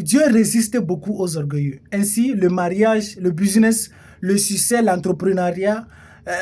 Dieu résiste beaucoup aux orgueilleux. Ainsi, le mariage, le business, le succès, l'entrepreneuriat,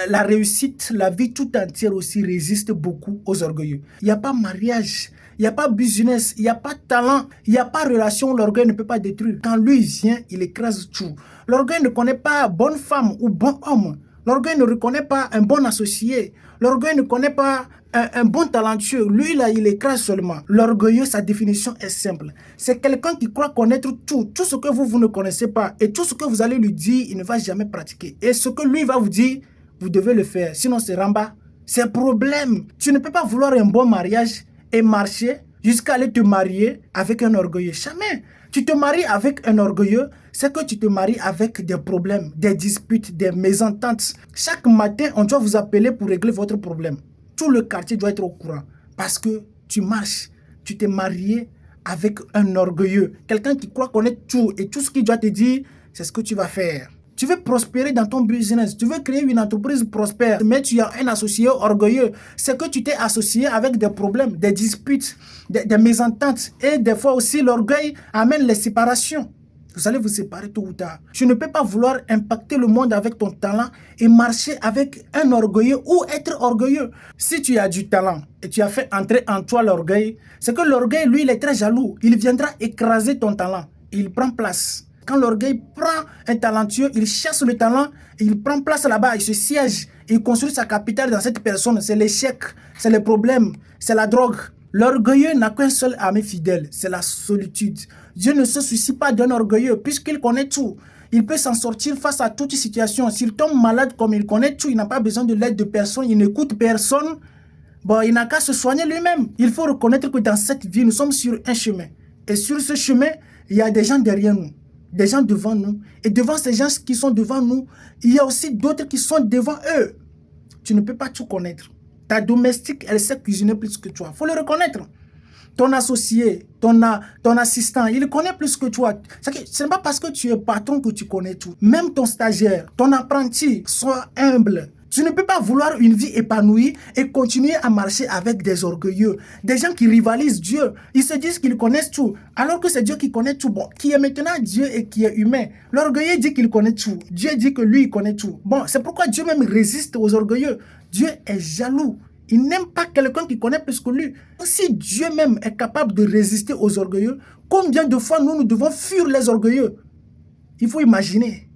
la réussite, la vie tout entière aussi résiste beaucoup aux orgueilleux. Il n'y a pas mariage, il n'y a pas business, il n'y a pas talent, il n'y a pas relation, l'orgueil ne peut pas détruire. Quand lui vient, il écrase tout. L'orgueil ne connaît pas bonne femme ou bon homme. L'orgueil ne reconnaît pas un bon associé. L'orgueil ne connaît pas un bon talentueux. Lui, là, il écrase seulement. L'orgueilleux, sa définition est simple. C'est quelqu'un qui croit connaître tout. Tout ce que vous ne connaissez pas. Et tout ce que vous allez lui dire, il ne va jamais pratiquer. Et ce que lui va vous dire, vous devez le faire. Sinon, c'est ramba. C'est un problème. Tu ne peux pas vouloir un bon mariage et marcher jusqu'à aller te marier avec un orgueilleux. Jamais. Tu te maries avec un orgueilleux, c'est que tu te maries avec des problèmes, des disputes, des mésententes. Chaque matin, on doit vous appeler pour régler votre problème. Tout le quartier doit être au courant parce que tu marches, tu t'es marié avec un orgueilleux. Quelqu'un qui croit connaître tout et tout ce qu'il doit te dire, c'est ce que tu vas faire. Tu veux prospérer dans ton business, tu veux créer une entreprise prospère, mais tu as un associé orgueilleux. C'est que tu t'es associé avec des problèmes, des disputes, des mésententes. Et des fois aussi, l'orgueil amène les séparations. Vous allez vous séparer tôt ou tard. Tu ne peux pas vouloir impacter le monde avec ton talent et marcher avec un orgueilleux ou être orgueilleux. Si tu as du talent et tu as fait entrer en toi l'orgueil, c'est que l'orgueil, lui, il est très jaloux. Il viendra écraser ton talent. Il prend place. Quand l'orgueil prend un talentueux, il chasse le talent, il prend place là-bas, il se siège, il construit sa capitale dans cette personne. C'est l'échec, c'est les problèmes, c'est la drogue. L'orgueilleux n'a qu'un seul ami fidèle, c'est la solitude. Dieu ne se soucie pas d'un orgueilleux puisqu'il connaît tout. Il peut s'en sortir face à toute situation. S'il tombe malade comme il connaît tout, il n'a pas besoin de l'aide de personne, il n'écoute personne. Bon, il n'a qu'à se soigner lui-même. Il faut reconnaître que dans cette vie, nous sommes sur un chemin. Et sur ce chemin, il y a des gens derrière nous. Des gens devant nous. Et devant ces gens qui sont devant nous, il y a aussi d'autres qui sont devant eux. Tu ne peux pas tout connaître. Ta domestique, elle sait cuisiner plus que toi. Il faut le reconnaître. Ton associé, ton assistant, il connaît plus que toi. Ce n'est pas parce que tu es patron que tu connais tout. Même ton stagiaire, ton apprenti, sois humble. Tu ne peux pas vouloir une vie épanouie et continuer à marcher avec des orgueilleux, des gens qui rivalisent Dieu. Ils se disent qu'ils connaissent tout, alors que c'est Dieu qui connaît tout. Bon, qui est maintenant Dieu et qui est humain. L'orgueilleux dit qu'il connaît tout. Dieu dit que lui, il connaît tout. Bon, c'est pourquoi Dieu même résiste aux orgueilleux. Dieu est jaloux. Il n'aime pas quelqu'un qui connaît plus que lui. Si Dieu même est capable de résister aux orgueilleux, combien de fois nous devons fuir les orgueilleux? Il faut imaginer.